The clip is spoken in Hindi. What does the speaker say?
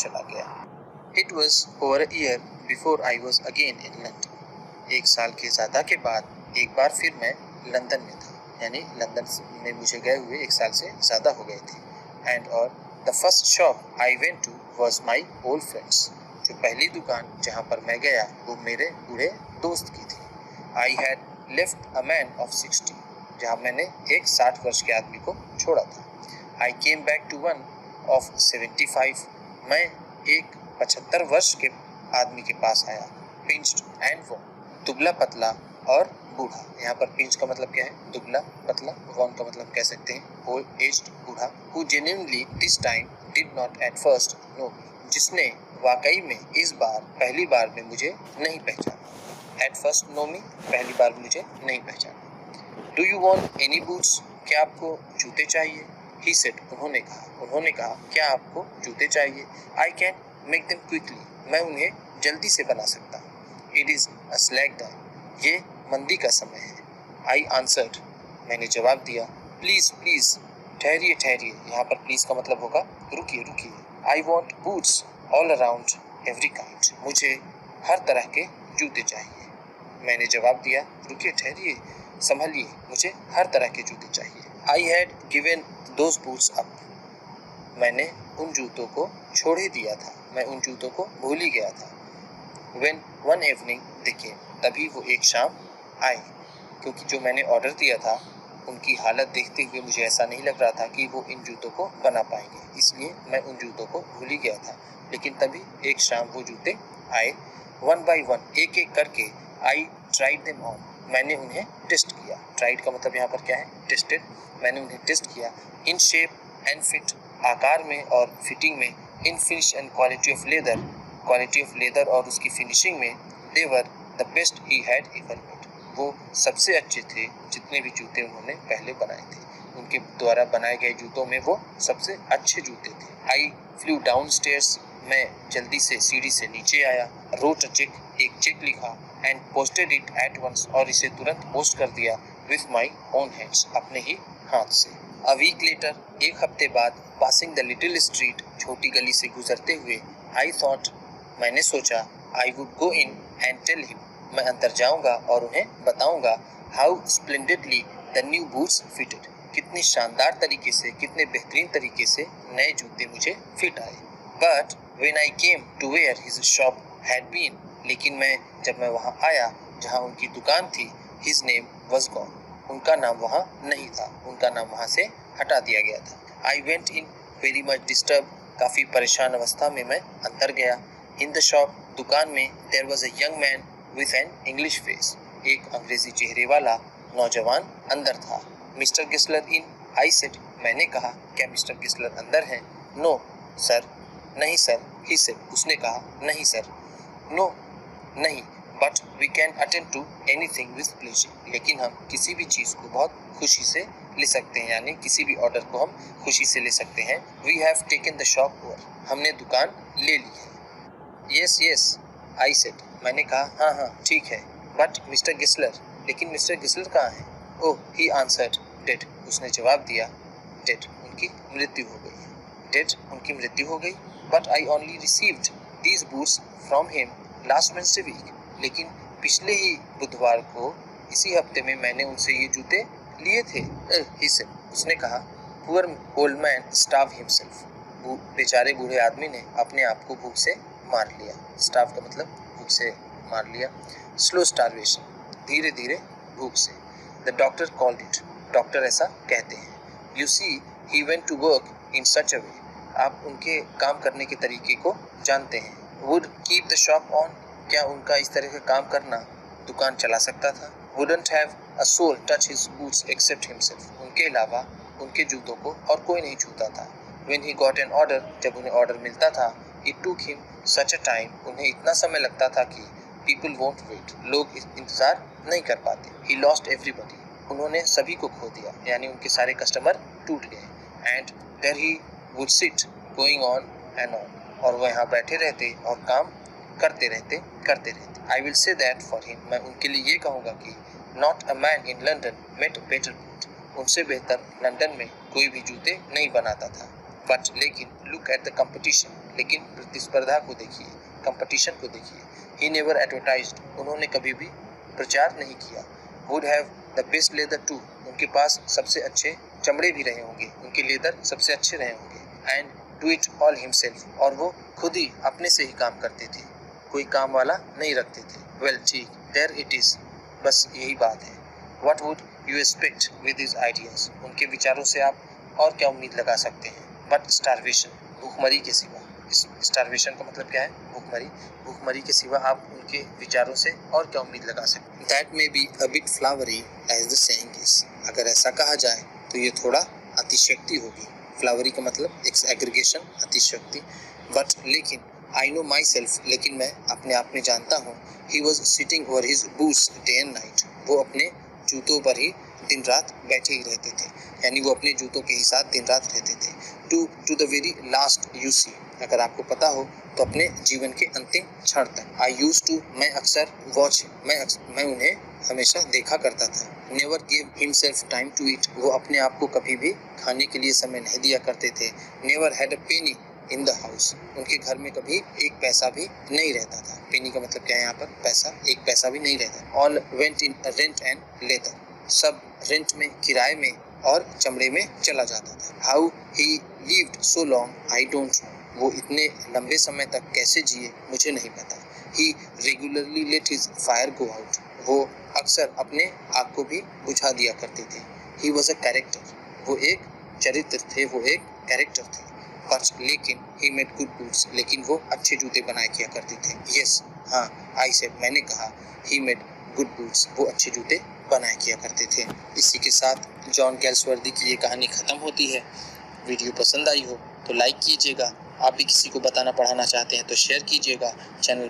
चला गया। It was over a year before I was again in London. 1 साल के ज़्यादा के बाद एक बार फिर मैं लंदन में था, यानी लंदन में मुझे गए हुए 1 साल से ज़्यादा हो गए थे। And और the first shop I went to was my old friends. जो पहली दुकान जहाँ पर मैं गया वो मेरे बूढ़े दोस्त की थी। I had left a man of 60, जहाँ मैंने एक 60 वर्ष के आदमी को छोड़ा था। I came back to one of 75. मैं एक 75 वर्ष के आदमी के पास आया। Pinched and worn, दुबला पतला और बूढ़ा। यहाँ पर पिंच का मतलब क्या है? दुबला पतला। वॉन का मतलब कह सकते हैं ओल्ड एज्ड बूढ़ा। Who genuinely this time did not at first know me, जिसने वाकई में इस बार पहली बार में मुझे नहीं पहचाना। At first know me, पहली बार मुझे नहीं पहचाना। Do you want any boots? क्या आपको जूते चाहिए? He said, उन्होंने कहा क्या आपको जूते चाहिए? I can make them quickly, मैं उन्हें जल्दी से बना सकता हूँ। It is a slack time, ये मंदी का समय है। I answered, मैंने जवाब दिया। Please, please, ठहरिए, यहाँ पर प्लीज का मतलब होगा रुकिए। I want boots all around every kind, मुझे हर तरह के जूते चाहिए। मैंने जवाब दिया, रुकिए, ठहरिए, संभलिए, मुझे हर तरह के जूते चाहिए। I had given those boots up, मैंने उन जूतों को छोड़ ही दिया था, मैं उन जूतों को भूल ही गया था। When one evening they came, तभी वो एक शाम आए, क्योंकि जो मैंने ऑर्डर दिया था उनकी हालत देखते हुए मुझे ऐसा नहीं लग रहा था कि वो इन जूतों को बना पाएंगे, इसलिए मैं उन जूतों को भूल ही गया था। लेकिन तभी एक शाम वो जूते आए। वन बाय वन, एक एक करके। आई ट्राइड देम ऑन, मैंने उन्हें टेस्ट किया। ट्राइड का मतलब यहाँ पर क्या है? टेस्टेड। मैंने उन्हें टेस्ट किया। इन शेप एंड फिट, आकार में और फिटिंग में। In finish and quality of leather और उसकी फिनिशिंग में। They were the best he had ever made, वो सबसे अच्छे थे जितने भी जूते उन्होंने पहले बनाए थे। उनके द्वारा बनाए गए जूतों में वो सबसे अच्छे जूते थे। आई फ्लू डाउन स्टेयर्स, मैं जल्दी से सीढ़ी से नीचे आया। रोट अ चेक, एक चेक लिखा। And posted it at once, और इसे तुरंत पोस्ट कर दिया। विथ माई ओन हैंड्स, अपने ही हाथ से। अ वीक लेटर, एक हफ्ते बाद। पासिंग द लिटिल स्ट्रीट, छोटी गली से गुजरते हुए। आई थॉट, मैंने सोचा। I would go in and tell him, मैं अंदर जाऊंगा और उन्हें बताऊंगा। How splendidly the new boots fitted, कितनी शानदार तरीके से, कितने बेहतरीन तरीके से नए जूते मुझे फिट आए। But when I came to where his shop had been, लेकिन जब मैं वहां आया जहां उनकी दुकान थी, हिज नेम वाज गॉन, उनका नाम वहां नहीं था, उनका नाम वहां से हटा दिया गया था। I went in very much disturb, काफी परेशान अवस्था में मैं अंदर गया। इन द शॉप, दुकान में। There was a young man with an English face, एक अंग्रेजी चेहरे वाला नौजवान अंदर था। मिस्टर गिस्लर इन, आई सेड, मैंने कहा, क्या मिस्टर गिस्लर अंदर हैं? नो सर, नहीं सर। ही सेड, उसने कहा, नहीं सर। नो, नहीं। But we can attend to anything with pleasure, लेकिन हम किसी भी चीज को बहुत खुशी से ले सकते हैं, यानी किसी भी ऑर्डर को हम खुशी से ले सकते हैं। We have taken the shop over, हमने दुकान ले ली है। यस यस, आई सेड, मैंने कहा, हाँ, ठीक है। बट मिस्टर गिस्लर, लेकिन मिस्टर गिस्लर कहाँ हैं? ओह, ही आंसर्ड, डेड, उसने जवाब दिया, डेड, उनकी मृत्यु हो गई है। डेड, उनकी मृत्यु हो गई। But I only received these boots from him last Wednesday week, लेकिन पिछले ही बुधवार को, इसी हफ्ते में मैंने उनसे ये जूते लिए थे। ही सेड, उसने कहा, poor old man starve himself, बेचारे बूढ़े आदमी ने अपने आप को भूख से मार लिया। स्टार्व का मतलब भूख से मार लिया। स्लो स्टार्वेशन, धीरे धीरे भूख से। The doctor called it, doctor ऐसा कहते हैं। You see he went to work in such a way, आप उनके काम करने के तरीके को जानते हैं। Would keep the shop on, क्या उनका इस तरह का काम करना दुकान चला सकता था? Wouldn't have a soul touch his boots except himself, उनके अलावा उनके जूतों को और कोई नहीं छूता था। When he got an order, जब उन्हें ऑर्डर मिलता था। It took him such a time, उन्हें इतना समय लगता था कि पीपल वोंट वेट, लोग इंतजार नहीं कर पाते। ही लॉस्ट एवरीबडी, उन्होंने सभी को खो दिया, यानी उनके सारे कस्टमर टूट गए। And there he would sit going on and on, और वह यहाँ बैठे रहते और काम करते रहते। I will say that for him, मैं उनके लिए ये कहूँगा कि not a man in London made better boot, उनसे बेहतर लंदन में कोई भी जूते नहीं बनाता था। बट लेकिन लुक एट द कंपटीशन, लेकिन प्रतिस्पर्धा को देखिए, कंपटीशन को देखिए। ही नेवर एडवर्टाइज्ड, उन्होंने कभी भी प्रचार नहीं किया। Would have the best leather too, उनके पास सबसे अच्छे चमड़े भी रहे होंगे, उनके लेदर सबसे अच्छे रहे होंगे। And do it all himself, और वो खुद ही अपने से ही काम करते थे, कोई काम वाला नहीं रखते थे। वेल ठीक, देयर इट इज, बस यही बात है। What would you expect with his ideas, उनके विचारों से आप और क्या उम्मीद लगा सकते हैं। बट स्टारवेशन, भूखमरी के सिवा, स्टारवेशन का मतलब क्या है, भूखमरी, भूखमरी के सिवा आप उनके विचारों से और क्या उम्मीद लगा सकते हैं। That may be a bit flowery as the saying is, अगर ऐसा कहा जाए तो ये थोड़ा अतिशक्ति होगी। फ्लावरी का मतलब एक एग्रीगेशन, अतिशक्ति। बट लेकिन आई नो माई सेल्फ, लेकिन मैं अपने आप में जानता हूँ। He was sitting over his boots day and night, वो अपने जूतों पर ही दिन रात बैठे ही रहते थे, यानी वो अपने जूतों के ही साथ दिन रात रहते थे। To the very last you see, अगर आपको पता हो तो अपने जीवन के अंतिम क्षण तक। आई यूज टू, मैं अक्सर वॉच, मैं उन्हें हमेशा देखा करता था। Never give himself time to eat, वो अपने आप को कभी भी खाने के लिए समय नहीं दिया करते थे। Never had a Penney in the house, उनके घर में कभी एक पैसा भी नहीं रहता था। पेनी का मतलब क्या है यहाँ पर, पैसा, एक पैसा भी नहीं रहता। All went in rent and leather, सब रेंट में, किराए में और चमड़े में चला जाता था। How he lived so long I don't know, वो इतने लंबे समय तक कैसे जिए मुझे नहीं पता। He regularly let his fire go out, वो अक्सर अपने आग को भी बुझा दिया करते थे। ही वॉज अ कैरेक्टर, वो एक चरित्र थे, वो एक कैरेक्टर थे। बट लेकिन ही मेड गुड बूट्स, लेकिन वो अच्छे जूते बनाया किया करते थे। यस, हाँ, आई सेड, मैंने कहा, ही मेड गुड बूट्स, वो अच्छे जूते बनाया किया करते थे। इसी के साथ जॉन गैल्सवर्दी की ये कहानी खत्म होती है। वीडियो पसंद आई हो तो लाइक कीजिएगा। आप भी किसी को बताना पढ़ाना चाहते हैं तो शेयर कीजिएगा। चैनल